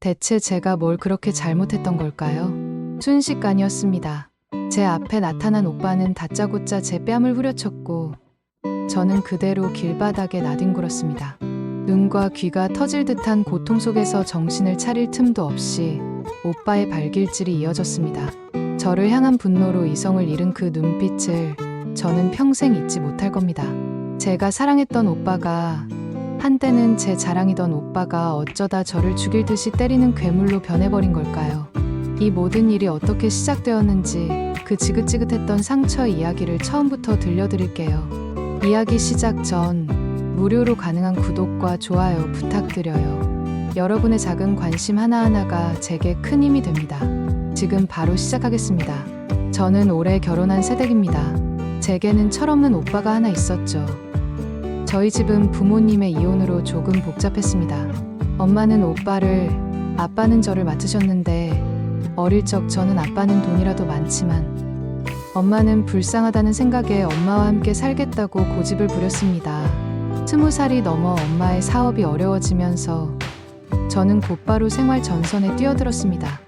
대체 제가 뭘 그렇게 잘못했던 걸까요? 순식간이었습니다. 제 앞에 나타난 오빠는 다짜고짜 제 뺨을 후려쳤고 저는 그대로 길바닥에 나뒹굴었습니다. 눈과 귀가 터질 듯한 고통 속에서 정신을 차릴 틈도 없이 오빠의 발길질이 이어졌습니다. 저를 향한 분노로 이성을 잃은 그 눈빛을 저는 평생 잊지 못할 겁니다. 제가 사랑했던 오빠가, 한때는 제 자랑이던 오빠가 어쩌다 저를 죽일 듯이 때리는 괴물로 변해버린 걸까요? 이 모든 일이 어떻게 시작되었는지 그 지긋지긋했던 상처의 이야기를 처음부터 들려드릴게요. 이야기 시작 전 무료로 가능한 구독과 좋아요 부탁드려요. 여러분의 작은 관심 하나하나가 제게 큰 힘이 됩니다. 지금 바로 시작하겠습니다. 저는 올해 결혼한 새댁입니다. 제게는 철없는 오빠가 하나 있었죠. 저희 집은 부모님의 이혼으로 조금 복잡했습니다. 엄마는 오빠를, 아빠는 저를 맡으셨는데 어릴 적 저는 아빠는 돈이라도 많지만 엄마는 불쌍하다는 생각에 엄마와 함께 살겠다고 고집을 부렸습니다. 20살이 넘어 엄마의 사업이 어려워지면서 저는 곧바로 생활 전선에 뛰어들었습니다.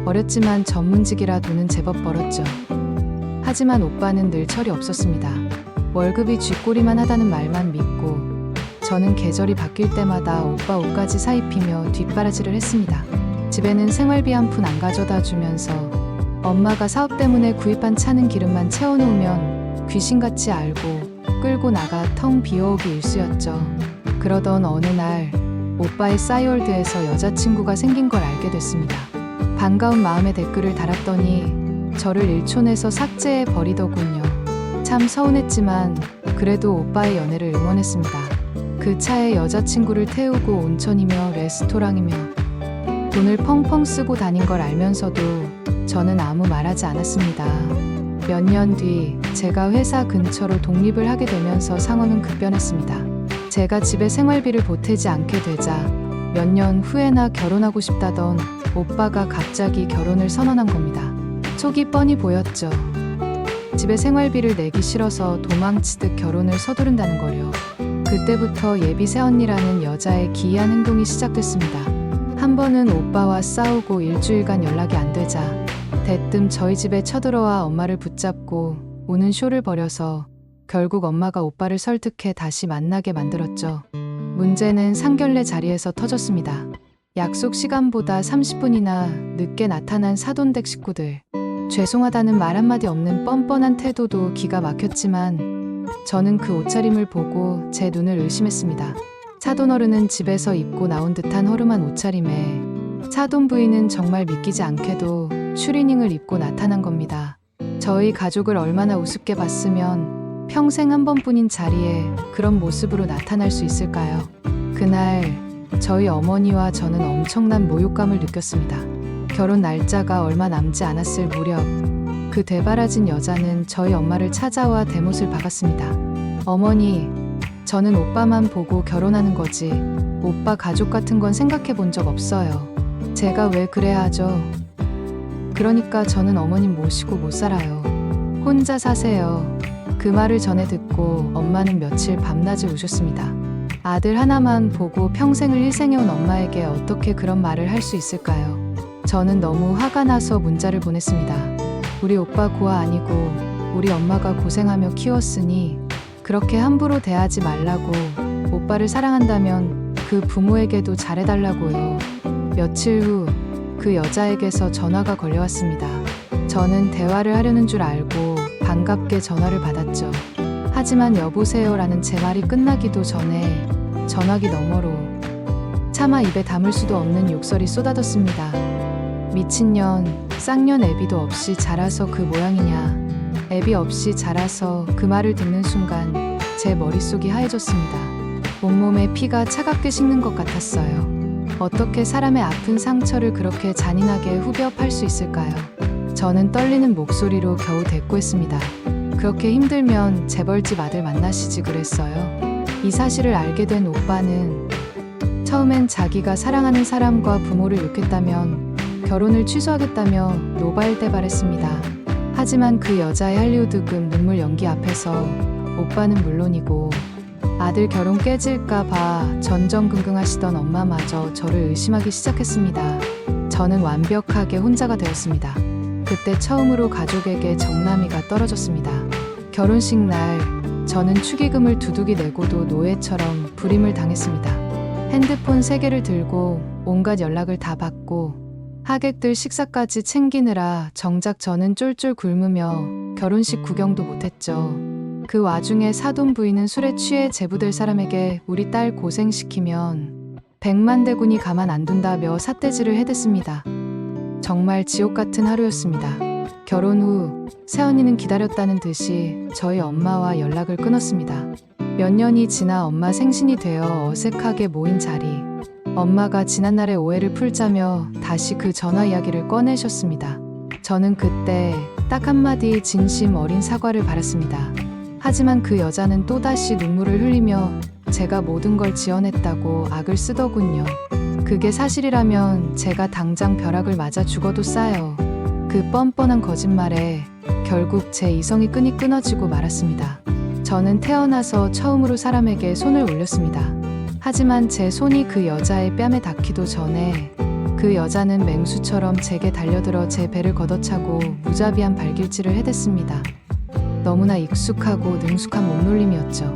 어렸지만 전문직이라 돈은 제법 벌었죠. 하지만 오빠는 늘 철이 없었습니다. 월급이 쥐꼬리만 하다는 말만 믿고 저는 계절이 바뀔 때마다 오빠 옷까지 사입히며 뒷바라지를 했습니다. 집에는 생활비 한 푼 안 가져다 주면서 엄마가 사업 때문에 구입한 차는 기름만 채워놓으면 귀신같이 알고 끌고 나가 텅 비어오기 일쑤였죠. 그러던 어느 날 오빠의 싸이월드에서 여자친구가 생긴 걸 알게 됐습니다. 반가운 마음에 댓글을 달았더니 저를 일촌에서 삭제해 버리더군요. 참 서운했지만 그래도 오빠의 연애를 응원했습니다. 그 차에 여자친구를 태우고 온천이며 레스토랑이며 돈을 펑펑 쓰고 다닌 걸 알면서도 저는 아무 말하지 않았습니다. 몇 년 뒤 제가 회사 근처로 독립을 하게 되면서 상황은 급변했습니다. 제가 집에 생활비를 보태지 않게 되자 몇 년 후에나 결혼하고 싶다던 오빠가 갑자기 결혼을 선언한 겁니다. 속이 뻔히 보였죠. 집에 생활비를 내기 싫어서 도망치듯 결혼을 서두른다는 거요. 그때부터 예비 새언니라는 여자의 기이한 행동이 시작됐습니다. 한 번은 오빠와 싸우고 일주일간 연락이 안 되자 대뜸 저희 집에 쳐들어와 엄마를 붙잡고 우는 쇼를 벌여서 결국 엄마가 오빠를 설득해 다시 만나게 만들었죠. 문제는 상견례 자리에서 터졌습니다. 약속 시간보다 30분이나 늦게 나타난 사돈댁 식구들. 죄송하다는 말 한마디 없는 뻔뻔한 태도도 기가 막혔지만 저는 그 옷차림을 보고 제 눈을 의심했습니다. 사돈 어른은 집에서 입고 나온 듯한 허름한 옷차림에 사돈 부인은 정말 믿기지 않게도 추리닝을 입고 나타난 겁니다. 저희 가족을 얼마나 우습게 봤으면 평생 한 번뿐인 자리에 그런 모습으로 나타날 수 있을까요? 그날 저희 어머니와 저는 엄청난 모욕감을 느꼈습니다. 결혼 날짜가 얼마 남지 않았을 무렵 그 되바라진 여자는 저희 엄마를 찾아와 대못을 박았습니다. 어머니, 저는 오빠만 보고 결혼하는 거지 오빠 가족 같은 건 생각해 본 적 없어요. 제가 왜 그래야 하죠? 그러니까 저는 어머님 모시고 못 살아요. 혼자 사세요. 그 말을 전해 듣고 엄마는 며칠 밤낮을 우셨습니다. 아들 하나만 보고 평생을 희생해온 엄마에게 어떻게 그런 말을 할 수 있을까요? 저는 너무 화가 나서 문자를 보냈습니다. 우리 오빠 고아 아니고 우리 엄마가 고생하며 키웠으니 그렇게 함부로 대하지 말라고, 오빠를 사랑한다면 그 부모에게도 잘해달라고요. 며칠 후 그 여자에게서 전화가 걸려왔습니다. 저는 대화를 하려는 줄 알고 반갑게 전화를 받았죠. 하지만 여보세요라는 제 말이 끝나기도 전에 전화기 너머로 차마 입에 담을 수도 없는 욕설이 쏟아졌습니다. 미친년, 쌍년 애비도 없이 자라서 그 모양이냐. 애비 없이 자라서 그 말을 듣는 순간 제 머릿속이 하얘졌습니다. 온몸에 피가 차갑게 식는 것 같았어요. 어떻게 사람의 아픈 상처를 그렇게 잔인하게 후벼 팔 수 있을까요? 저는 떨리는 목소리로 겨우 대꾸했습니다. 그렇게 힘들면 재벌집 아들 만나시지 그랬어요. 이 사실을 알게 된 오빠는 처음엔 자기가 사랑하는 사람과 부모를 욕했다면 결혼을 취소하겠다며 노발대발했습니다. 하지만 그 여자의 할리우드급 눈물 연기 앞에서 오빠는 물론이고 아들 결혼 깨질까봐 전전긍긍하시던 엄마마저 저를 의심하기 시작했습니다. 저는 완벽하게 혼자가 되었습니다. 그때 처음으로 가족에게 정남이가 떨어졌습니다. 결혼식 날 저는 축의금을 두둑이 내고도 노예처럼 불임을 당했습니다. 핸드폰 3개를 들고 온갖 연락을 다 받고 하객들 식사까지 챙기느라 정작 저는 쫄쫄 굶으며 결혼식 구경도 못했죠. 그 와중에 사돈 부인은 술에 취해 제부될 사람에게 우리 딸 고생시키면 100만 대군이 가만 안 둔다며 삿대질을 해댔습니다. 정말 지옥 같은 하루였습니다. 결혼 후 새언니는 기다렸다는 듯이 저희 엄마와 연락을 끊었습니다. 몇 년이 지나 엄마 생신이 되어 어색하게 모인 자리. 엄마가 지난날의 오해를 풀자며 다시 그 전화 이야기를 꺼내셨습니다. 저는 그때 딱 한마디 진심 어린 사과를 바랐습니다. 하지만 그 여자는 또다시 눈물을 흘리며 제가 모든 걸 지어냈다고 악을 쓰더군요. 그게 사실이라면 제가 당장 벼락을 맞아 죽어도 싸요. 그 뻔뻔한 거짓말에 결국 제 이성이 끈이 끊어지고 말았습니다. 저는 태어나서 처음으로 사람에게 손을 올렸습니다. 하지만 제 손이 그 여자의 뺨에 닿기도 전에 그 여자는 맹수처럼 제게 달려들어 제 배를 걷어차고 무자비한 발길질을 해댔습니다. 너무나 익숙하고 능숙한 몸놀림이었죠.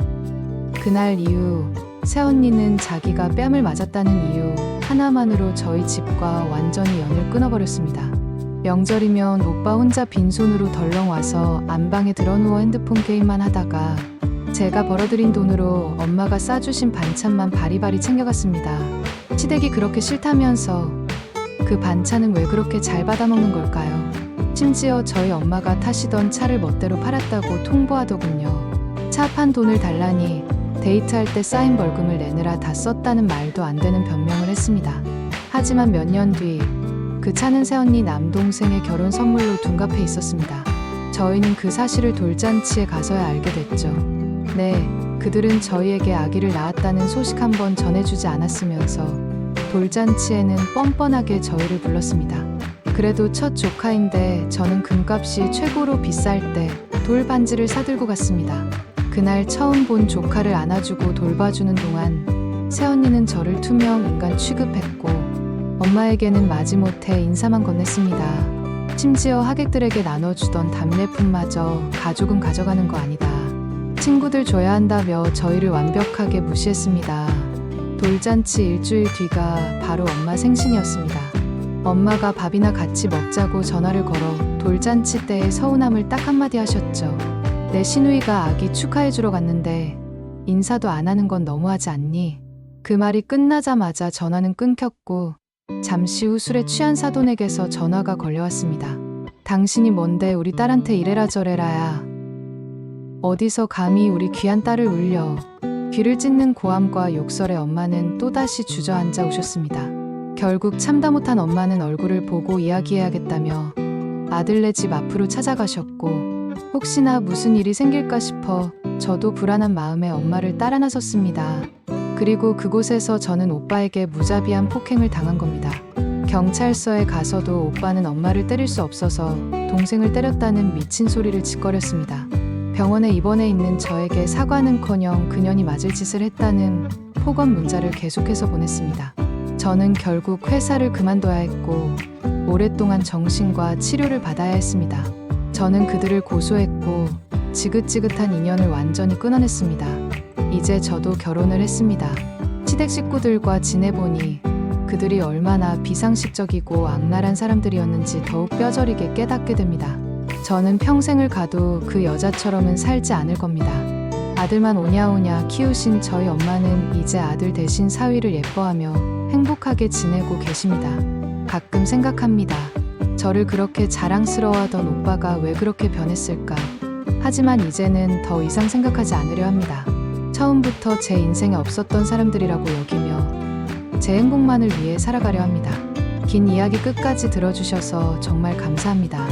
그날 이후 새언니는 자기가 뺨을 맞았다는 이유 하나만으로 저희 집과 완전히 연을 끊어버렸습니다. 명절이면 오빠 혼자 빈손으로 덜렁 와서 안방에 들어누워 핸드폰 게임만 하다가 제가 벌어들인 돈으로 엄마가 싸주신 반찬만 바리바리 챙겨갔습니다. 시댁이 그렇게 싫다면서 그 반찬은 왜 그렇게 잘 받아먹는 걸까요? 심지어 저희 엄마가 타시던 차를 멋대로 팔았다고 통보하더군요. 차 판 돈을 달라니 데이트할 때 쌓인 벌금을 내느라 다 썼다는 말도 안 되는 변명을 했습니다. 하지만 몇 년 뒤 그 차는 새언니 남동생의 결혼 선물로 둔갑해 있었습니다. 저희는 그 사실을 돌잔치에 가서야 알게 됐죠. 네, 그들은 저희에게 아기를 낳았다는 소식 한번 전해주지 않았으면서 돌잔치에는 뻔뻔하게 저희를 불렀습니다. 그래도 첫 조카인데 저는 금값이 최고로 비쌀 때 돌 반지를 사들고 갔습니다. 그날 처음 본 조카를 안아주고 돌봐주는 동안 새언니는 저를 투명 인간 취급했고 엄마에게는 마지못해 인사만 건넸습니다. 심지어 하객들에게 나눠주던 답례품마저 가족은 가져가는 거 아니다. 친구들 줘야 한다며 저희를 완벽하게 무시했습니다. 돌잔치 일주일 뒤가 바로 엄마 생신이었습니다. 엄마가 밥이나 같이 먹자고 전화를 걸어 돌잔치 때의 서운함을 딱 한마디 하셨죠. 내 시누이가 아기 축하해주러 갔는데 인사도 안 하는 건 너무하지 않니? 그 말이 끝나자마자 전화는 끊겼고 잠시 후 술에 취한 사돈에게서 전화가 걸려왔습니다. 당신이 뭔데 우리 딸한테 이래라 저래라야. 어디서 감히 우리 귀한 딸을 울려. 귀를 찢는 고함과 욕설에 엄마는 또다시 주저앉아 오셨습니다. 결국 참다 못한 엄마는 얼굴을 보고 이야기해야겠다며 아들네 집 앞으로 찾아가셨고 혹시나 무슨 일이 생길까 싶어 저도 불안한 마음에 엄마를 따라 나섰습니다. 그리고 그곳에서 저는 오빠에게 무자비한 폭행을 당한 겁니다. 경찰서에 가서도 오빠는 엄마를 때릴 수 없어서 동생을 때렸다는 미친 소리를 짓거렸습니다. 병원에 입원해 있는 저에게 사과는커녕 그년이 맞을 짓을 했다는 폭언 문자를 계속해서 보냈습니다. 저는 결국 회사를 그만둬야 했고 오랫동안 정신과 치료를 받아야 했습니다. 저는 그들을 고소했고 지긋지긋한 인연을 완전히 끊어냈습니다. 이제 저도 결혼을 했습니다. 시댁 식구들과 지내보니 그들이 얼마나 비상식적이고 악랄한 사람들이었는지 더욱 뼈저리게 깨닫게 됩니다. 저는 평생을 가도 그 여자처럼은 살지 않을 겁니다. 아들만 오냐오냐 키우신 저희 엄마는 이제 아들 대신 사위를 예뻐하며 행복하게 지내고 계십니다. 가끔 생각합니다. 저를 그렇게 자랑스러워하던 오빠가 왜 그렇게 변했을까? 하지만 이제는 더 이상 생각하지 않으려 합니다. 처음부터 제 인생에 없었던 사람들이라고 여기며 제 행복만을 위해 살아가려 합니다. 긴 이야기 끝까지 들어주셔서 정말 감사합니다.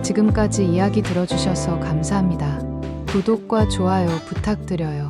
지금까지 이야기 들어주셔서 감사합니다. 구독과 좋아요 부탁드려요.